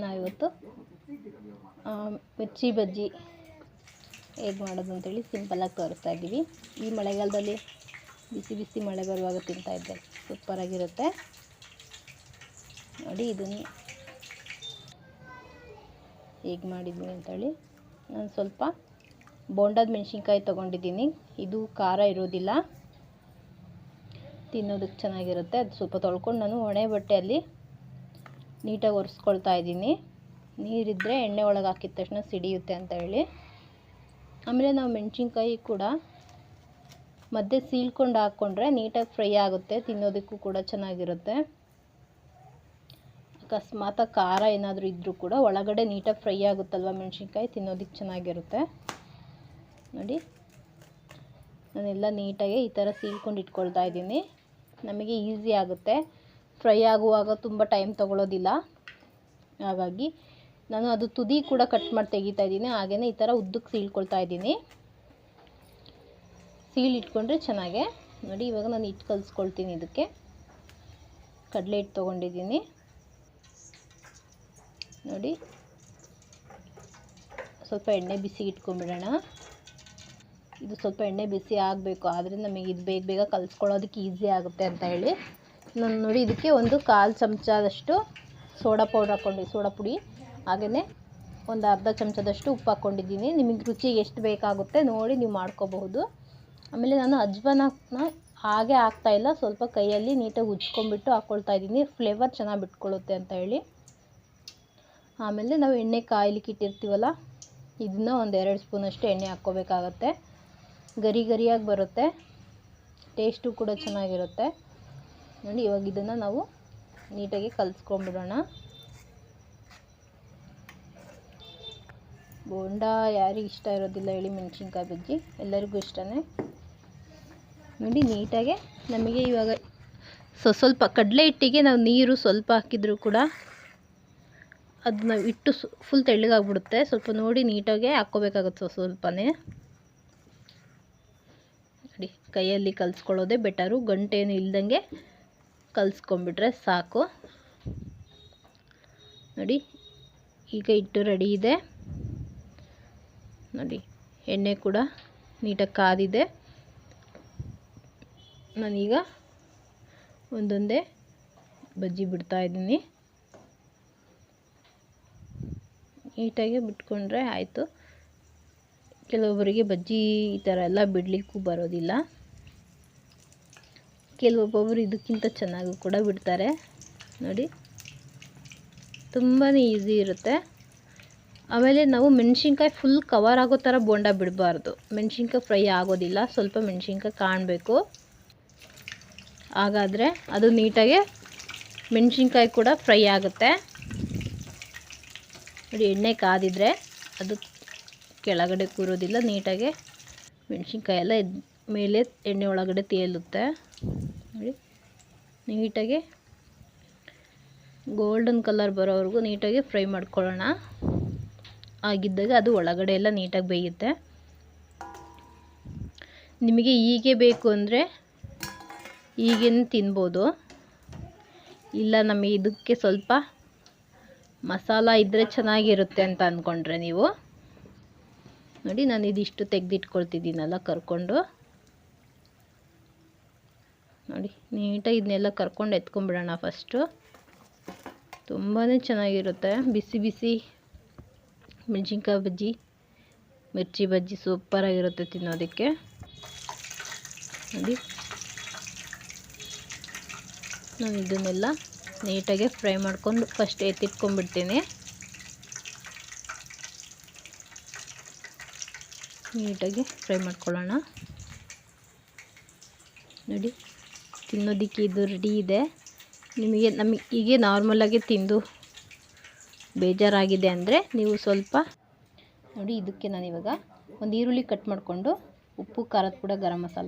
ನಾವಿವತ್ತು ಮಿರ್ಚಿ ಬಜ್ಜಿ ಹೇಗೆ ಮಾಡೋದು ಅಂತೇಳಿ ಸಿಂಪಲ್ಲಾಗಿ ತೋರಿಸ್ತಾ ಇದ್ದೀವಿ. ಈ ಮಳೆಗಾಲದಲ್ಲಿ ಬಿಸಿ ಬಿಸಿ ಮಳೆ ಬರುವಾಗ ತಿಂತಾಯಿದ್ದೆ ಸೂಪರಾಗಿರುತ್ತೆ ನೋಡಿ. ಇದನ್ನು ಹೇಗೆ ಮಾಡಿದ್ದೀನಿ ಅಂತೇಳಿ, ನಾನು ಸ್ವಲ್ಪ ಬೋಂಡದ ಮೆಣಸಿನ್ಕಾಯಿ ತೊಗೊಂಡಿದ್ದೀನಿ. ಇದು ಖಾರ ಇರೋದಿಲ್ಲ, ತಿನ್ನೋದಕ್ಕೆ ಚೆನ್ನಾಗಿರುತ್ತೆ. ಅದು ಸ್ವಲ್ಪ ತೊಳ್ಕೊಂಡು ನಾನು ಒಣ ಬಟ್ಟೆಯಲ್ಲಿ ನೀಟಾಗಿ ಒರೆಸ್ಕೊಳ್ತಾ ಇದ್ದೀನಿ. ನೀರಿದ್ದರೆ ಎಣ್ಣೆ ಒಳಗೆ ಹಾಕಿದ ತಕ್ಷಣ ಸಿಡಿಯುತ್ತೆ ಅಂತ ಹೇಳಿ. ಆಮೇಲೆ ನಾವು ಮೆಣಸಿನ್ಕಾಯಿ ಕೂಡ ಮಧ್ಯೆ ಸೀಳ್ಕೊಂಡು ಹಾಕ್ಕೊಂಡ್ರೆ ನೀಟಾಗಿ ಫ್ರೈ ಆಗುತ್ತೆ, ತಿನ್ನೋದಕ್ಕೂ ಕೂಡ ಚೆನ್ನಾಗಿರುತ್ತೆ. ಅಕಸ್ಮಾತ್ ಖಾರ ಏನಾದರೂ ಇದ್ದರೂ ಕೂಡ ಒಳಗಡೆ ನೀಟಾಗಿ ಫ್ರೈ ಆಗುತ್ತಲ್ವ ಮೆಣಸಿನ್ಕಾಯಿ, ತಿನ್ನೋದಕ್ಕೆ ಚೆನ್ನಾಗಿರುತ್ತೆ ನೋಡಿ. ನಾನೆಲ್ಲ ನೀಟಾಗಿ ಈ ಥರ ಸೀಳ್ಕೊಂಡು ಇಟ್ಕೊಳ್ತಾ ಇದ್ದೀನಿ. ನಮಗೆ ಈಸಿ ಆಗುತ್ತೆ, ಫ್ರೈ ಆಗುವಾಗ ತುಂಬ ಟೈಮ್ ತೊಗೊಳ್ಳೋದಿಲ್ಲ. ಹಾಗಾಗಿ ನಾನು ಅದು ತುದಿ ಕೂಡ ಕಟ್ ಮಾಡಿ ತೆಗಿತಾ ಇದ್ದೀನಿ. ಹಾಗೆಯೇ ಈ ಥರ ಉದ್ದಕ್ಕೆ ಸೀಳ್ಕೊಳ್ತಾ ಇದ್ದೀನಿ. ಇಟ್ಕೊಂಡ್ರೆ ಚೆನ್ನಾಗೆ ನೋಡಿ. ಇವಾಗ ನಾನು ಹಿಟ್ಟು ಕಲಿಸ್ಕೊಳ್ತೀನಿ. ಇದಕ್ಕೆ ಕಡಲೆ ಹಿಟ್ಟು ತೊಗೊಂಡಿದ್ದೀನಿ ನೋಡಿ. ಸ್ವಲ್ಪ ಎಣ್ಣೆ ಬಿಸಿ ಇಟ್ಕೊಂಡ್ಬಿಡೋಣ. ಇದು ಸ್ವಲ್ಪ ಎಣ್ಣೆ ಬಿಸಿ ಆಗಬೇಕು, ಆದರೆ ನಮಗೆ ಇದು ಬೇಗ ಬೇಗ ಕಲಿಸ್ಕೊಳ್ಳೋದಕ್ಕೆ ಈಸಿ ಆಗುತ್ತೆ ಅಂತ ಹೇಳಿ ನಾನು ನೋಡಿ ಇದಕ್ಕೆ ಒಂದು 1/4 ಚಮಚದಷ್ಟು ಸೋಡಾ ಪುಡಿ, ಹಾಗೆಯೇ ಒಂದು ಅರ್ಧ ಚಮಚದಷ್ಟು ಉಪ್ಪು ಹಾಕ್ಕೊಂಡಿದ್ದೀನಿ. ನಿಮಗೆ ರುಚಿಗೆ ಎಷ್ಟು ಬೇಕಾಗುತ್ತೆ ನೋಡಿ ನೀವು ಮಾಡ್ಕೋಬಹುದು. ಆಮೇಲೆ ನಾನು ಅಜ್ವಾನನ ಹಾಗೆ ಹಾಕ್ತಾಯಿಲ್ಲ, ಸ್ವಲ್ಪ ಕೈಯಲ್ಲಿ ನೀಟಾಗಿ ಉಜ್ಕೊಂಡ್ಬಿಟ್ಟು ಹಾಕ್ಕೊಳ್ತಾ ಇದ್ದೀನಿ, ಫ್ಲೇವರ್ ಚೆನ್ನಾಗಿ ಬಿಟ್ಕೊಳ್ಳುತ್ತೆ ಅಂತ ಹೇಳಿ. ಆಮೇಲೆ ನಾವು ಎಣ್ಣೆ ಕಾಯ್ಲಿಕ್ಕೆ ಇಟ್ಟಿರ್ತೀವಲ್ಲ, ಇದನ್ನು ಒಂದು 2 ಸ್ಪೂನಷ್ಟು ಎಣ್ಣೆ ಹಾಕ್ಕೋಬೇಕಾಗತ್ತೆ. ಗರಿಯಾಗಿ ಬರುತ್ತೆ, ಟೇಸ್ಟು ಕೂಡ ಚೆನ್ನಾಗಿರುತ್ತೆ ನೋಡಿ. ಇವಾಗ ಇದನ್ನು ನಾವು ನೀಟಾಗಿ ಕಲಿಸ್ಕೊಂಡ್ಬಿಡೋಣ. ಬೋಂಡ ಯಾರಿಗೆ ಇಷ್ಟ ಇರೋದಿಲ್ಲ ಹೇಳಿ, ಮೆಣಸಿನ್ಕಾಯಿ ಬಜ್ಜಿ ಎಲ್ಲರಿಗೂ ಇಷ್ಟನೇ ನೋಡಿ. ನೀಟಾಗೆ ನಮಗೆ ಇವಾಗ ಸ್ವಲ್ಪ ಕಡಲೆ ಹಿಟ್ಟಿಗೆ ನಾವು ನೀರು ಸ್ವಲ್ಪ ಹಾಕಿದರೂ ಕೂಡ ಅದು ನಾವು ಹಿಟ್ಟು ಫುಲ್ ತೆಳ್ಳಗಾಗ್ಬಿಡುತ್ತೆ. ಸ್ವಲ್ಪ ನೋಡಿ ನೀಟಾಗೆ ಹಾಕ್ಕೋಬೇಕಾಗುತ್ತೆ ಸ್ವಲ್ಪನೇ ನೋಡಿ. ಕೈಯಲ್ಲಿ ಕಲಿಸ್ಕೊಳ್ಳೋದೇ ಬೆಟರು, ಗಂಟೇನು ಇಲ್ದಂಗೆ ಕಲಿಸ್ಕೊಂಡ್ಬಿಟ್ರೆ ಸಾಕು ನೋಡಿ. ಈಗ ಹಿಟ್ಟು ರೆಡಿ ಇದೆ ನೋಡಿ. ಎಣ್ಣೆ ಕೂಡ ನೀಟಾಗಿ ಕಾದಿದೆ. ನಾನೀಗ ಒಂದೊಂದೇ ಬಜ್ಜಿ ಬಿಡ್ತಾ ಇದ್ದೀನಿ. ನೀಟಾಗಿ ಬಿಟ್ಕೊಂಡ್ರೆ ಆಯಿತು. ಕೆಲವೊಬ್ಬರಿಗೆ ಬಜ್ಜಿ ಈ ಥರ ಎಲ್ಲ ಬಿಡಲಿಕ್ಕೂ ಬರೋದಿಲ್ಲ, ಕೆಲವೊಬ್ಬೊಬ್ಬರು ಇದಕ್ಕಿಂತ ಚೆನ್ನಾಗೂ ಕೂಡ ಬಿಡ್ತಾರೆ ನೋಡಿ. ತುಂಬಾ ಈಸಿ ಇರುತ್ತೆ. ಆಮೇಲೆ ನಾವು ಮೆಣಸಿನ್ಕಾಯಿ ಫುಲ್ ಕವರ್ ಆಗೋ ಥರ ಬೋಂಡ ಬಿಡಬಾರ್ದು, ಮೆಣಸಿನ್ಕಾಯಿ ಫ್ರೈ ಆಗೋದಿಲ್ಲ. ಸ್ವಲ್ಪ ಮೆಣಸಿನ್ಕಾಯಿ ಕಾಣಬೇಕು, ಹಾಗಾದರೆ ಅದು ನೀಟಾಗಿ ಮೆಣಸಿನ್ಕಾಯಿ ಕೂಡ ಫ್ರೈ ಆಗುತ್ತೆ ನೋಡಿ. ಎಣ್ಣೆ ಕಾದಿದ್ರೆ ಅದು ಕೆಳಗಡೆ ಕೂರೋದಿಲ್ಲ, ನೀಟಾಗಿ ಮೆಣಸಿನ್ಕಾಯಿ ಎಲ್ಲ ಮೇಲೆ ಎಣ್ಣೆ ಒಳಗಡೆ ತೇಲುತ್ತೆ ನೋಡಿ. ನೀಟಾಗಿ ಗೋಲ್ಡನ್ ಕಲರ್ ಬರೋವರೆಗೂ ನೀಟಾಗಿ ಫ್ರೈ ಮಾಡ್ಕೊಳ್ಳೋಣ. ಆಗಿದ್ದಾಗ ಅದು ಒಳಗಡೆ ಎಲ್ಲ ನೀಟಾಗಿ ಬೇಯುತ್ತೆ. ನಿಮಗೆ ಹೀಗೆ ಬೇಕು ಅಂದರೆ ಹೀಗೇನು ತಿನ್ಬೋದು, ಇಲ್ಲ ನಮಗೆ ಇದಕ್ಕೆ ಸ್ವಲ್ಪ ಮಸಾಲ ಇದ್ದರೆ ಚೆನ್ನಾಗಿರುತ್ತೆ ಅಂತ ಅಂದ್ಕೊಂಡ್ರೆ ನೀವು ನೋಡಿ. ನಾನು ಇದಿಷ್ಟು ತೆಗೆದಿಟ್ಕೊಳ್ತಿದ್ದೀನಲ್ಲ ಕರ್ಕೊಂಡು ನೋಡಿ. ನೀಟಾಗಿ ಇದನ್ನೆಲ್ಲ ಕರ್ಕೊಂಡು ಎತ್ಕೊಂಡ್ಬಿಡೋಣ ಫಸ್ಟು. ತುಂಬಾ ಚೆನ್ನಾಗಿರುತ್ತೆ ಬಿಸಿ ಬಿಸಿ ಮೆಣಸಿನ್ಕಾಯಿ ಬಜ್ಜಿ, ಮಿರ್ಚಿ ಬಜ್ಜಿ ಸೂಪರಾಗಿರುತ್ತೆ ತಿನ್ನೋದಕ್ಕೆ ನೋಡಿ. ನಾನು ಇದನ್ನೆಲ್ಲ ನೀಟಾಗಿ ಫ್ರೈ ಮಾಡ್ಕೊಂಡು ಫಸ್ಟ್ ಎತ್ತಿಟ್ಕೊಂಡ್ಬಿಡ್ತೀನಿ. ನೀಟಾಗಿ ಫ್ರೈ ಮಾಡ್ಕೊಳ್ಳೋಣ ನೋಡಿ. ತಿನ್ನೋದಕ್ಕೆ ಇದು ರೆಡಿ ಇದೆ. ನಮಗೆ ಹೀಗೆ ನಾರ್ಮಲಾಗಿ ತಿಂದು ಬೇಜಾರಾಗಿದೆ ಅಂದರೆ ನೀವು ಸ್ವಲ್ಪ ನೋಡಿ. ಇದಕ್ಕೆ ನಾನಿವಾಗ ಒಂದು ಈರುಳ್ಳಿ ಕಟ್ ಮಾಡಿಕೊಂಡು ಉಪ್ಪು, ಖಾರದ ಪುಡಿ, ಗರಂ ಮಸಾಲ